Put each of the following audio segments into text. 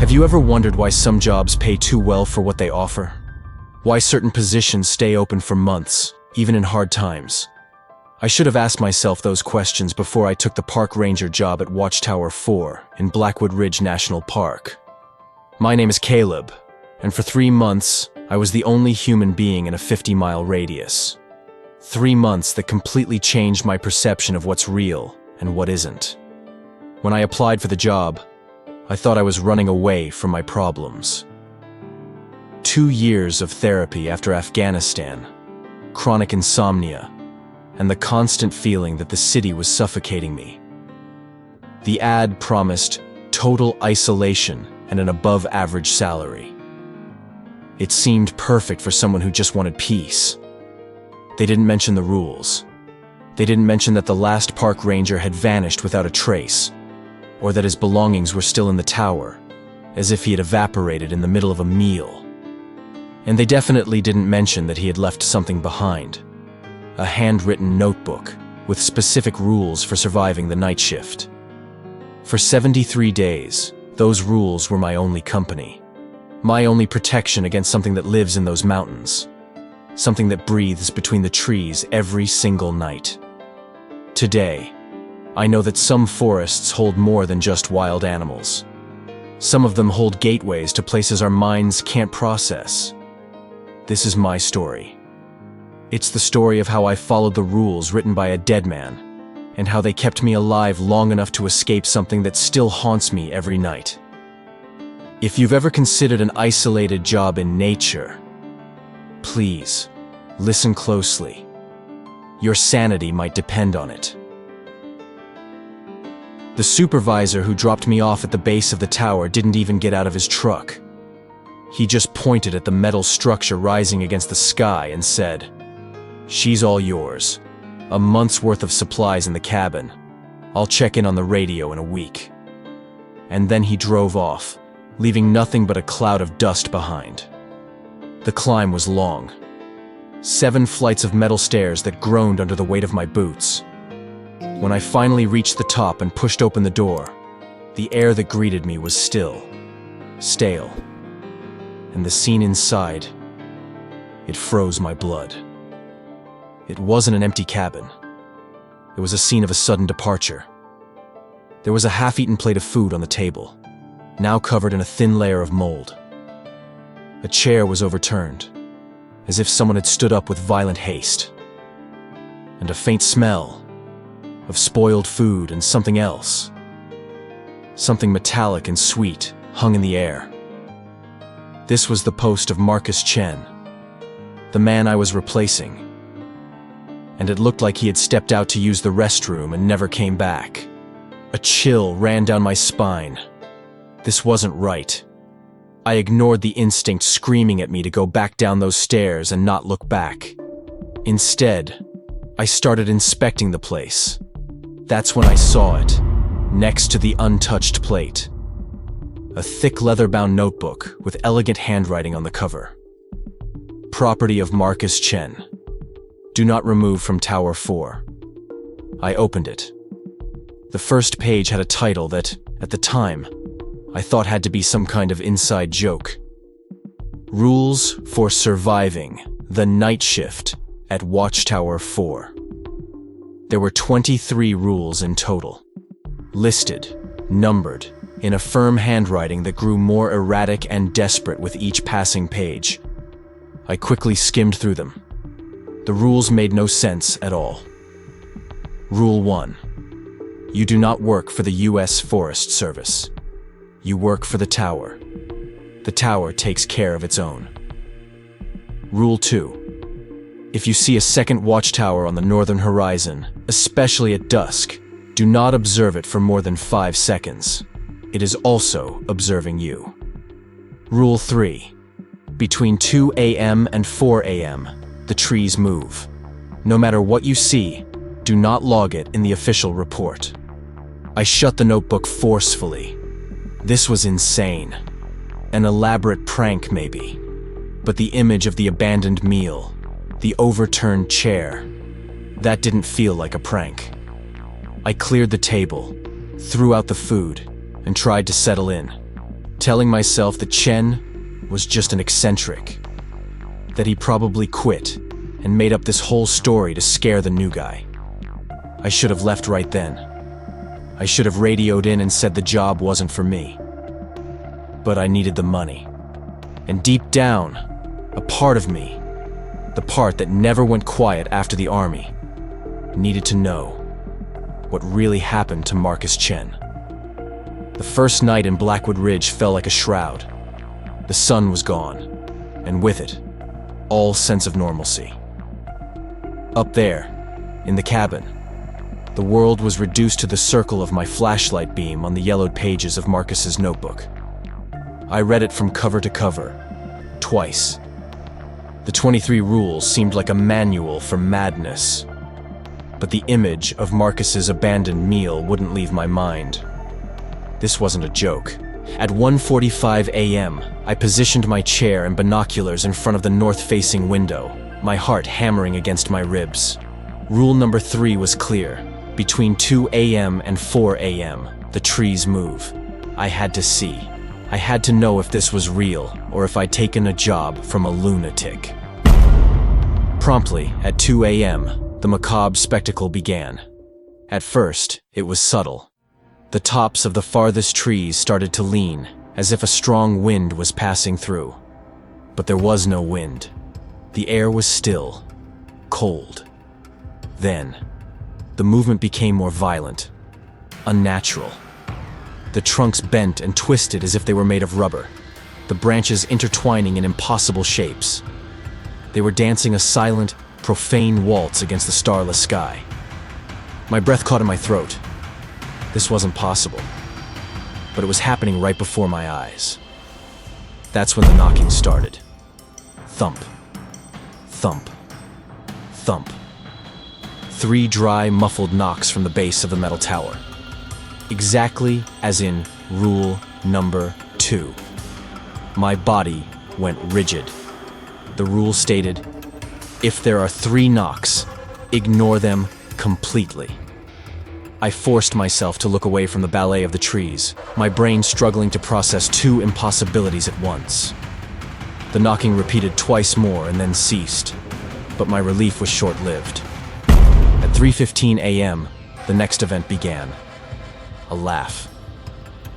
Have you ever wondered why some jobs pay too well for what they offer? Why certain positions stay open for months, even in hard times? I should have asked myself those questions before I took the park ranger job at Watchtower 4 in Blackwood Ridge National Park. My name is Caleb, and for 3 months, I was the only human being in a 50-mile radius. 3 months that completely changed my perception of what's real and what isn't. When I applied for the job, I thought I was running away from my problems. 2 years of therapy after Afghanistan, chronic insomnia, and the constant feeling that the city was suffocating me. The ad promised total isolation and an above-average salary. It seemed perfect for someone who just wanted peace. They didn't mention the rules. They didn't mention that the last park ranger had vanished without a trace, or that his belongings were still in the tower, as if he had evaporated in the middle of a meal. And they definitely didn't mention that he had left something behind, a handwritten notebook with specific rules for surviving the night shift. For 73 days, those rules were my only company, my only protection against something that lives in those mountains, something that breathes between the trees every single night. Today, I know that some forests hold more than just wild animals. Some of them hold gateways to places our minds can't process. This is my story. It's the story of how I followed the rules written by a dead man, and how they kept me alive long enough to escape something that still haunts me every night. If you've ever considered an isolated job in nature, please, listen closely. Your sanity might depend on it. The supervisor who dropped me off at the base of the tower didn't even get out of his truck. He just pointed at the metal structure rising against the sky and said, "She's all yours. A month's worth of supplies in the cabin. I'll check in on the radio in a week." And then he drove off, leaving nothing but a cloud of dust behind. The climb was long. 7 flights of metal stairs that groaned under the weight of my boots. When I finally reached the top and pushed open the door, the air that greeted me was still, stale. And the scene inside, it froze my blood. It wasn't an empty cabin. It was a scene of a sudden departure. There was a half-eaten plate of food on the table, now covered in a thin layer of mold. A chair was overturned, as if someone had stood up with violent haste. And a faint smell of spoiled food and something else, something metallic and sweet, hung in the air. This was the post of Marcus Chen, the man I was replacing. And it looked like he had stepped out to use the restroom and never came back. A chill ran down my spine. This wasn't right. I ignored the instinct screaming at me to go back down those stairs and not look back. Instead, I started inspecting the place. That's when I saw it, next to the untouched plate. A thick leather-bound notebook with elegant handwriting on the cover. Property of Marcus Chen. Do not remove from Tower 4. I opened it. The first page had a title that, at the time, I thought had to be some kind of inside joke. Rules for surviving the night shift at Watchtower 4. There were 23 rules in total, listed, numbered, in a firm handwriting that grew more erratic and desperate with each passing page. I quickly skimmed through them. The rules made no sense at all. Rule 1. You do not work for the U.S. Forest Service. You work for the tower. The tower takes care of its own. Rule 2. If you see a second watchtower on the northern horizon, especially at dusk, do not observe it for more than 5 seconds. It is also observing you. Rule 3. Between 2 a.m. and 4 a.m., the trees move. No matter what you see, do not log it in the official report. I shut the notebook forcefully. This was insane. An elaborate prank, maybe. But the image of the abandoned meal, the overturned chair, that didn't feel like a prank. I cleared the table, threw out the food, and tried to settle in. telling myself that Chen was just an eccentric, that he probably quit and made up this whole story to scare the new guy. I should have left right then. I should have radioed in and said the job wasn't for me. But I needed the money. And deep down, a part of me, the part that never went quiet after the army, needed to know what really happened to Marcus Chen. The first night in Blackwood Ridge fell like a shroud. The sun was gone, and with it, all sense of normalcy. Up there, in the cabin, the world was reduced to the circle of my flashlight beam on the yellowed pages of Marcus's notebook. I read it from cover to cover, twice. The 23 rules seemed like a manual for madness. But the image of Marcus's abandoned meal wouldn't leave my mind. This wasn't a joke. At 1:45 a.m., I positioned my chair and binoculars in front of the north-facing window, my heart hammering against my ribs. Rule number 3 was clear. Between 2 a.m. and 4 a.m., the trees move. I had to see. I had to know if this was real, or if I'd taken a job from a lunatic. Promptly, at 2 a.m., the macabre spectacle began. At first, it was subtle. The tops of the farthest trees started to lean, as if a strong wind was passing through. But there was no wind. The air was still, cold. Then, the movement became more violent, unnatural. The trunks bent and twisted as if they were made of rubber, the branches intertwining in impossible shapes. They were dancing a silent, profane waltz against the starless sky. My breath caught in my throat. This wasn't possible, but it was happening right before my eyes. That's when the knocking started. Thump, thump, thump. 3 dry, muffled knocks from the base of the metal tower. Exactly as in rule number 2. My body went rigid. The rule stated, if there are 3 knocks, ignore them completely. I forced myself to look away from the ballet of the trees, my brain struggling to process 2 impossibilities at once. The knocking repeated twice more and then ceased, but my relief was short-lived. At 3:15 a.m., the next event began. A laugh.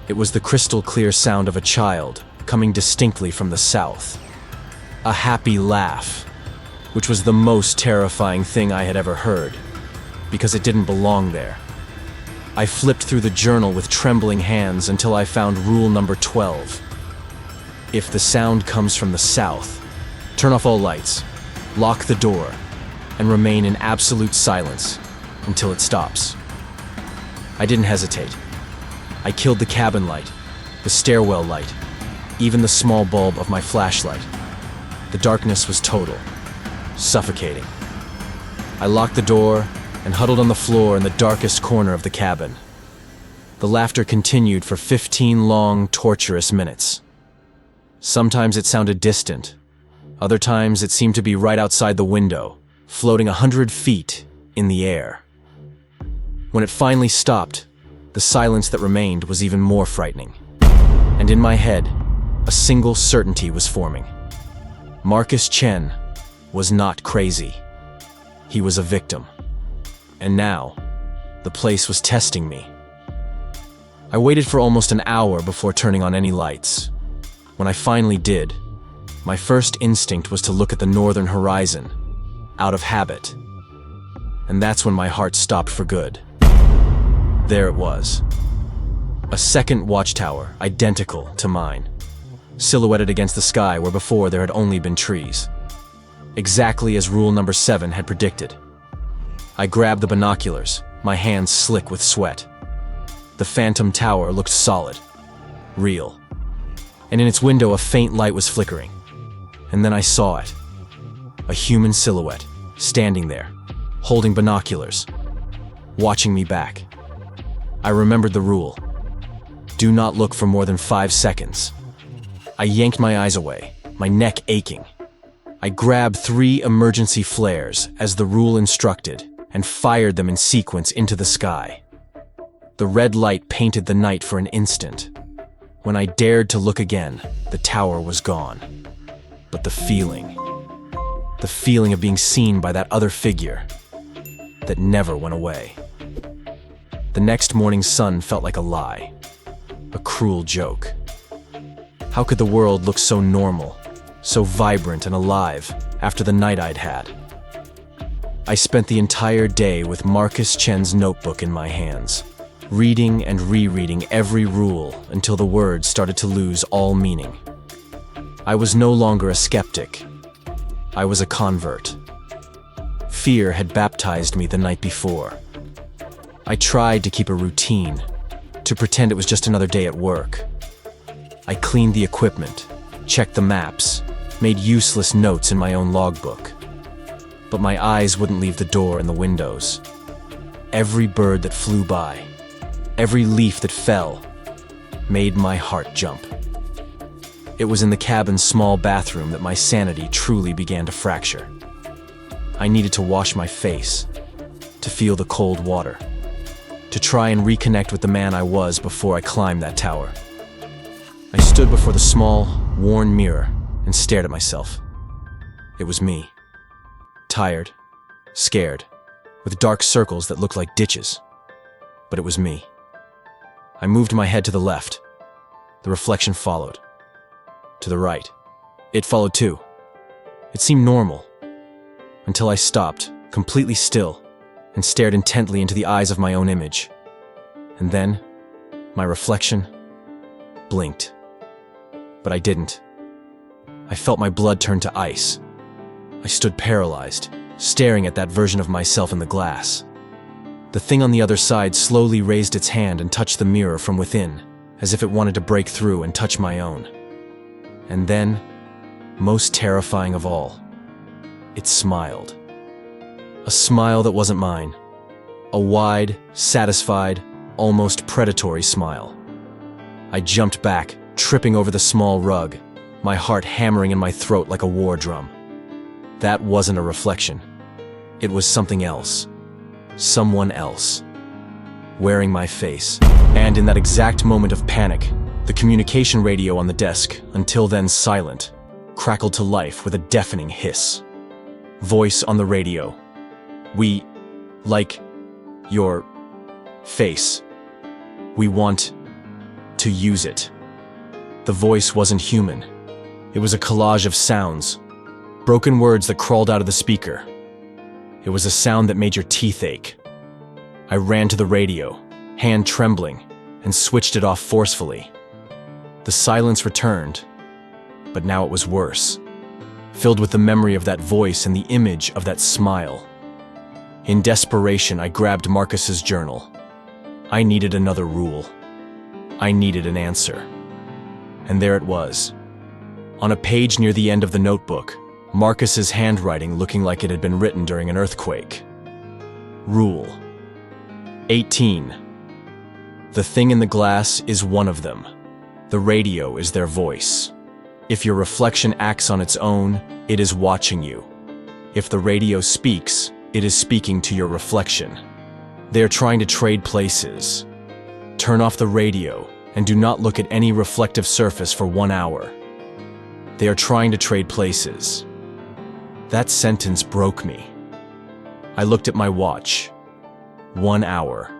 It was the crystal-clear sound of a child, coming distinctly from the south. A happy laugh, which was the most terrifying thing I had ever heard, because it didn't belong there. I flipped through the journal with trembling hands until I found rule number 12. If the sound comes from the south, turn off all lights, lock the door, and remain in absolute silence until it stops. I didn't hesitate. I killed the cabin light, the stairwell light, even the small bulb of my flashlight. The darkness was total, suffocating. I locked the door and huddled on the floor in the darkest corner of the cabin. The laughter continued for 15 long, torturous minutes. Sometimes it sounded distant. Other times it seemed to be right outside the window, floating 100 feet in the air. When it finally stopped, the silence that remained was even more frightening. And in my head, a single certainty was forming. Marcus Chen was not crazy. He was a victim. And now, the place was testing me. I waited for almost an hour before turning on any lights. When I finally did, my first instinct was to look at the northern horizon, out of habit. And that's when my heart stopped for good. There it was. A second watchtower, identical to mine, silhouetted against the sky where before there had only been trees. Exactly as rule number 7 had predicted. I grabbed the binoculars, my hands slick with sweat. The phantom tower looked solid, real. And in its window a faint light was flickering. And then I saw it. A human silhouette, standing there, holding binoculars, watching me back. I remembered the rule. Do not look for more than 5 seconds. I yanked my eyes away, my neck aching. I grabbed 3 emergency flares, as the rule instructed, and fired them in sequence into the sky. The red light painted the night for an instant, When I dared to look again, the tower was gone. But the feeling of being seen by that other figure, that never went away. The next morning's sun felt like a lie, a cruel joke. How could the world look so normal, so vibrant and alive after the night I'd had? I spent the entire day with Marcus Chen's notebook in my hands, reading and rereading every rule until the words started to lose all meaning. I was no longer a skeptic. I was a convert. Fear had baptized me the night before. I tried to keep a routine, to pretend it was just another day at work. I cleaned the equipment, checked the maps, made useless notes in my own logbook. But my eyes wouldn't leave the door and the windows. Every bird that flew by, every leaf that fell, made my heart jump. It was in the cabin's small bathroom that my sanity truly began to fracture. I needed to wash my face, to feel the cold water, to try and reconnect with the man I was before I climbed that tower. I stood before the small, worn mirror and stared at myself. It was me. Tired, scared, with dark circles that looked like ditches. But it was me. I moved my head to the left. The reflection followed. To the right. It followed too. It seemed normal. Until I stopped, completely still, and stared intently into the eyes of my own image. And then, my reflection blinked. But I didn't. I felt my blood turn to ice. I stood paralyzed, staring at that version of myself in the glass. The thing on the other side slowly raised its hand and touched the mirror from within, as if it wanted to break through and touch my own. And then, most terrifying of all, it smiled. A smile that wasn't mine. A wide, satisfied, almost predatory smile. I jumped back, tripping over the small rug, my heart hammering in my throat like a war drum. That wasn't a reflection. It was something else. Someone else. Wearing my face. And in that exact moment of panic, the communication radio on the desk, until then silent, crackled to life with a deafening hiss. Voice on the radio. We like your face. We want to use it. The voice wasn't human. It was a collage of sounds, broken words that crawled out of the speaker. It was a sound that made your teeth ache. I ran to the radio, hand trembling, and switched it off forcefully. The silence returned, but now it was worse, filled with the memory of that voice and the image of that smile. In desperation, I grabbed Marcus's journal. I needed another rule. I needed an answer. And there it was. On a page near the end of the notebook, Marcus's handwriting looking like it had been written during an earthquake. Rule 18. The thing in the glass is one of them. The radio is their voice. If your reflection acts on its own, it is watching you. If the radio speaks, it is speaking to your reflection. They are trying to trade places. Turn off the radio and do not look at any reflective surface for 1 hour. They are trying to trade places. That sentence broke me. I looked at my watch. 1 hour.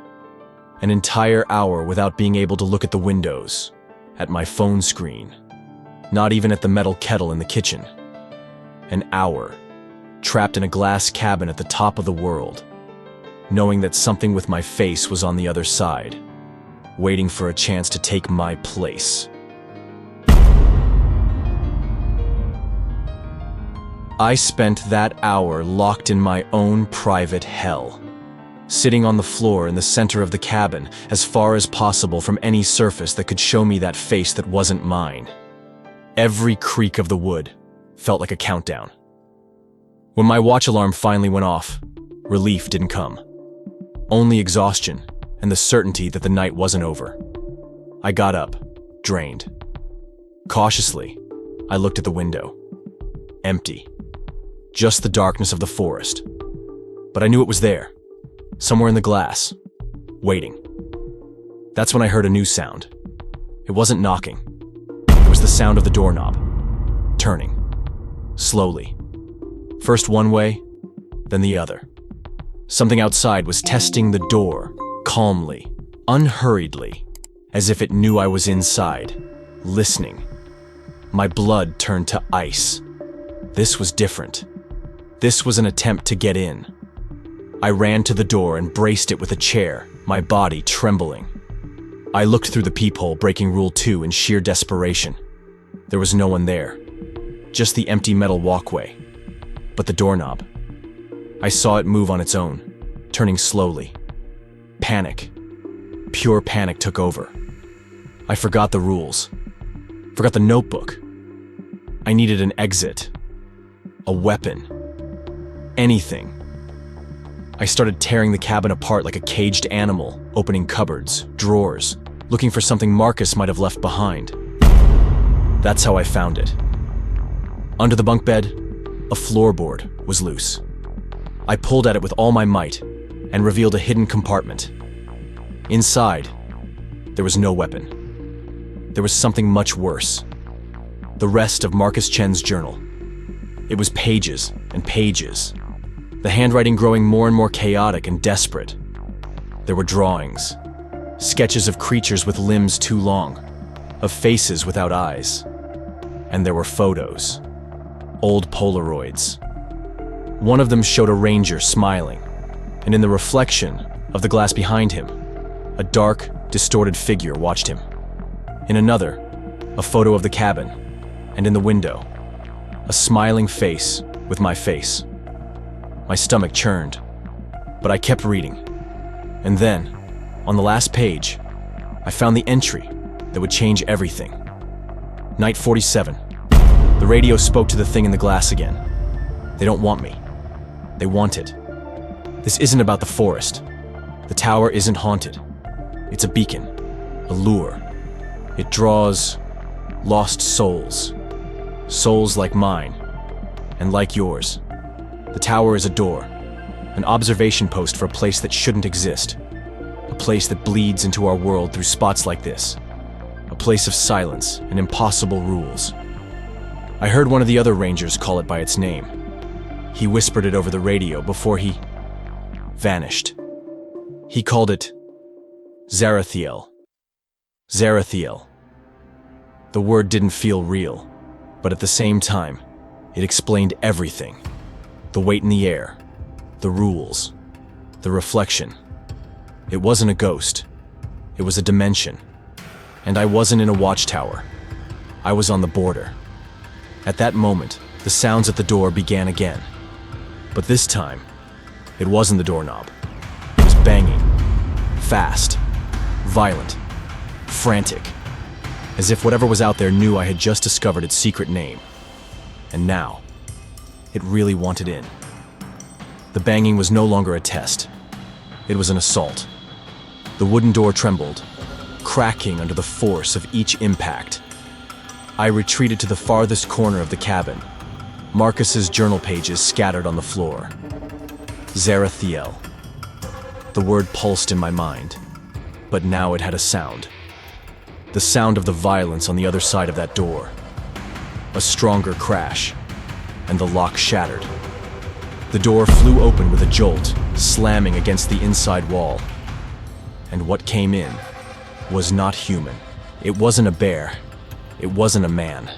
An entire hour without being able to look at the windows, at my phone screen, not even at the metal kettle in the kitchen. An hour, trapped in a glass cabin at the top of the world, knowing that something with my face was on the other side, waiting for a chance to take my place. I spent that hour locked in my own private hell, sitting on the floor in the center of the cabin, as far as possible from any surface that could show me that face that wasn't mine. Every creak of the wood felt like a countdown. When my watch alarm finally went off, relief didn't come. Only exhaustion and the certainty that the night wasn't over. I got up, drained. Cautiously, I looked at the window. Empty. Just the darkness of the forest. But I knew it was there, somewhere in the glass, waiting. That's when I heard a new sound. It wasn't knocking. It was the sound of the doorknob, turning, slowly. First one way, then the other. Something outside was testing the door, calmly, unhurriedly, as if it knew I was inside, listening. My blood turned to ice. This was different. This was an attempt to get in. I ran to the door and braced it with a chair, my body trembling. I looked through the peephole, breaking Rule 2 in sheer desperation. There was no one there, just the empty metal walkway. But the doorknob. I saw it move on its own, turning slowly. Panic. Pure panic took over. I forgot the rules. Forgot the notebook. I needed an exit. A weapon. Anything. I started tearing the cabin apart like a caged animal, opening cupboards, drawers, looking for something Marcus might have left behind. That's how I found it. Under the bunk bed, a floorboard was loose. I pulled at it with all my might and revealed a hidden compartment. Inside, there was no weapon. There was something much worse. The rest of Marcus Chen's journal. It was pages and pages. The handwriting growing more and more chaotic and desperate. There were drawings, sketches of creatures with limbs too long, of faces without eyes. And there were photos, old Polaroids. One of them showed a ranger smiling, and in the reflection of the glass behind him, a dark, distorted figure watched him. In another, a photo of the cabin, and in the window, a smiling face with my face. My stomach churned, but I kept reading. And then, on the last page, I found the entry that would change everything. Night 47. The radio spoke to the thing in the glass again. They don't want me. They want it. This isn't about the forest. The tower isn't haunted. It's a beacon, a lure. It draws lost souls. Souls like mine, and like yours. The tower is a door, an observation post for a place that shouldn't exist. A place that bleeds into our world through spots like this. A place of silence and impossible rules. I heard one of the other rangers call it by its name. He whispered it over the radio before he vanished. He called it Xarathiel. Xarathiel. The word didn't feel real, but at the same time, it explained everything. The weight in the air, the rules, the reflection. It wasn't a ghost. It was a dimension. And I wasn't in a watchtower. I was on the border. At that moment, the sounds at the door began again. But this time, it wasn't the doorknob. It was banging. Fast. Violent. Frantic. As if whatever was out there knew I had just discovered its secret name. And now, it really wanted in. The banging was no longer a test. It was an assault. The wooden door trembled, cracking under the force of each impact. I retreated to the farthest corner of the cabin, Marcus's journal pages scattered on the floor. Xarathiel. The word pulsed in my mind, but now it had a sound. The sound of the violence on the other side of that door. A stronger crash, and the lock shattered. The door flew open with a jolt, slamming against the inside wall. And what came in was not human. It wasn't a bear. It wasn't a man.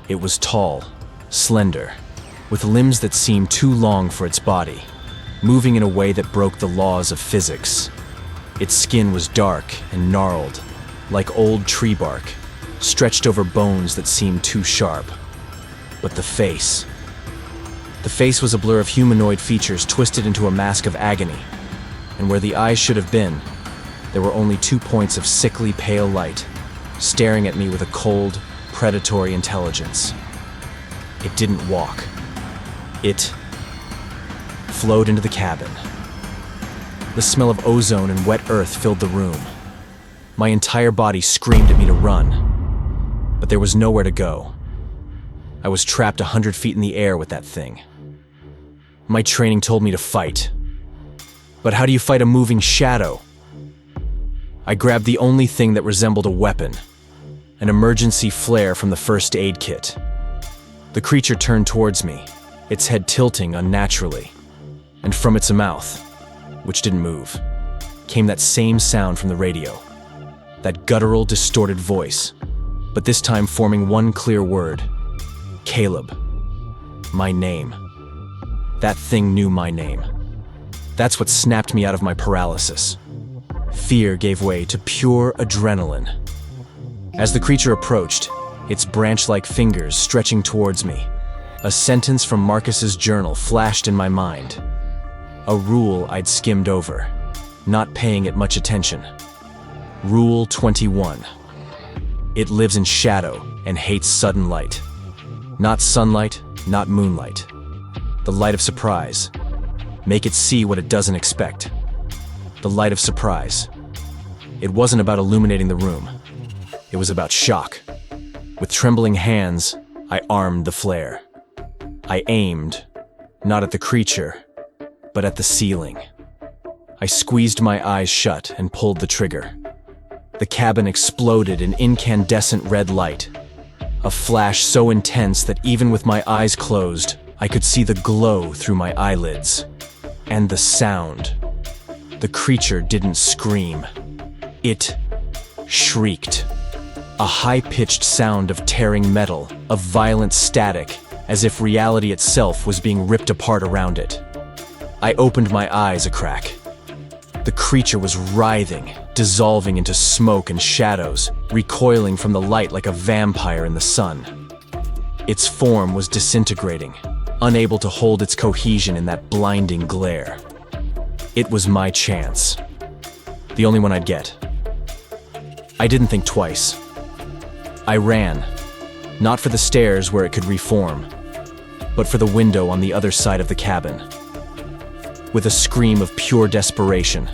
It was tall, slender, with limbs that seemed too long for its body, moving in a way that broke the laws of physics. Its skin was dark and gnarled, like old tree bark, stretched over bones that seemed too sharp. But the face was a blur of humanoid features twisted into a mask of agony, and where the eyes should have been, there were only 2 points of sickly pale light, staring at me with a cold, predatory intelligence. It didn't walk. It flowed into the cabin. The smell of ozone and wet earth filled the room. My entire body screamed at me to run, but there was nowhere to go. I was trapped 100 feet in the air with that thing. My training told me to fight. But how do you fight a moving shadow? I grabbed the only thing that resembled a weapon, an emergency flare from the first aid kit. The creature turned towards me, its head tilting unnaturally, and from its mouth, which didn't move, came that same sound from the radio. That guttural, distorted voice, but this time forming one clear word. Caleb. My name. That thing knew my name. That's what snapped me out of my paralysis. Fear gave way to pure adrenaline. As the creature approached, its branch-like fingers stretching towards me, a sentence from Marcus's journal flashed in my mind. A rule I'd skimmed over, not paying it much attention. Rule 21. It lives in shadow and hates sudden light. Not sunlight, not moonlight. The light of surprise. Make it see what it doesn't expect. The light of surprise. It wasn't about illuminating the room. It was about shock. With trembling hands, I armed the flare. I aimed, not at the creature, but at the ceiling. I squeezed my eyes shut and pulled the trigger. The cabin exploded in incandescent red light, a flash so intense that even with my eyes closed, I could see the glow through my eyelids. And the sound. The creature didn't scream. It shrieked. A high-pitched sound of tearing metal, of violent static, as if reality itself was being ripped apart around it. I opened my eyes a crack. The creature was writhing, dissolving into smoke and shadows, recoiling from the light like a vampire in the sun. Its form was disintegrating, unable to hold its cohesion in that blinding glare. It was my chance. The only one I'd get. I didn't think twice. I ran, not for the stairs where it could reform, but for the window on the other side of the cabin. With a scream of pure desperation,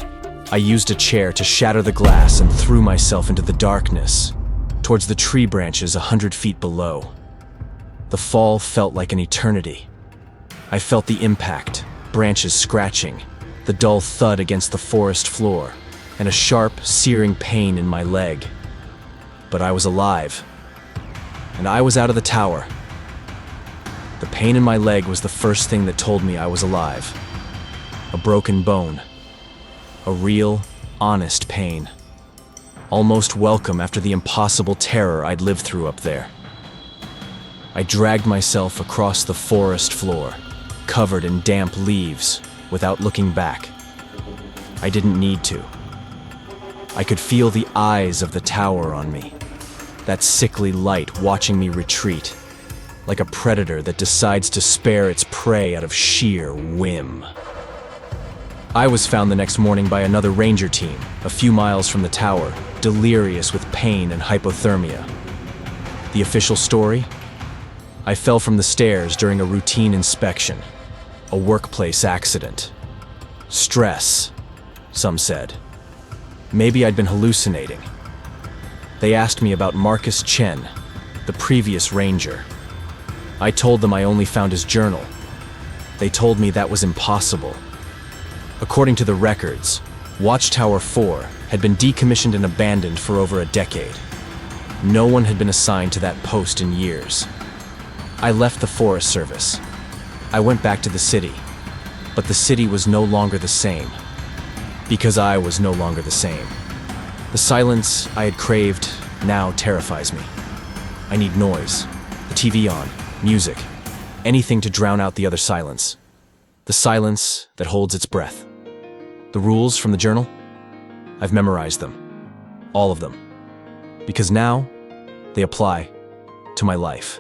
I used a chair to shatter the glass and threw myself into the darkness, towards the tree branches 100 feet below. The fall felt like an eternity. I felt the impact, branches scratching, the dull thud against the forest floor, and a sharp, searing pain in my leg. But I was alive, and I was out of the tower. The pain in my leg was the first thing that told me I was alive. A broken bone. A real, honest pain. Almost welcome after the impossible terror I'd lived through up there. I dragged myself across the forest floor, covered in damp leaves, without looking back. I didn't need to. I could feel the eyes of the tower on me, that sickly light watching me retreat, like a predator that decides to spare its prey out of sheer whim. I was found the next morning by another ranger team, a few miles from the tower, delirious with pain and hypothermia. The official story? I fell from the stairs during a routine inspection, a workplace accident. Stress, some said. Maybe I'd been hallucinating. They asked me about Marcus Chen, the previous ranger. I told them I only found his journal. They told me that was impossible. According to the records, Watchtower 4 had been decommissioned and abandoned for over a decade. No one had been assigned to that post in years. I left the Forest Service. I went back to the city, but the city was no longer the same. Because I was no longer the same. The silence I had craved now terrifies me. I need noise, the TV on, music, anything to drown out the other silence. The silence that holds its breath. The rules from the journal? I've memorized them. All of them. Because now, they apply to my life.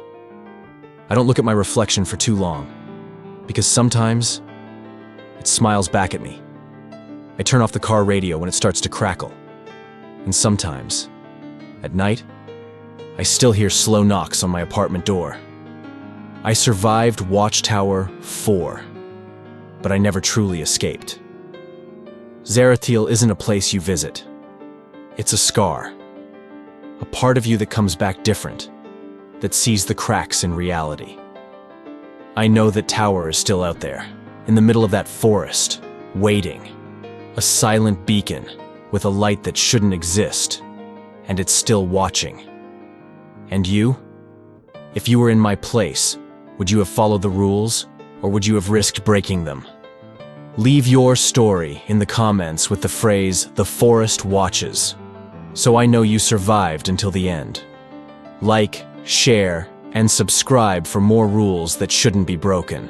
I don't look at my reflection for too long, because sometimes it smiles back at me. I turn off the car radio when it starts to crackle. And sometimes, at night, I still hear slow knocks on my apartment door. I survived Watchtower 4, but I never truly escaped. Xarathiel isn't a place you visit. It's a scar. A part of you that comes back different, that sees the cracks in reality. I know that Tower is still out there, in the middle of that forest, waiting. A silent beacon with a light that shouldn't exist, and it's still watching. And you? If you were in my place, would you have followed the rules, or would you have risked breaking them? Leave your story in the comments with the phrase, "The forest watches," so I know you survived until the end. Like, share, and subscribe for more rules that shouldn't be broken.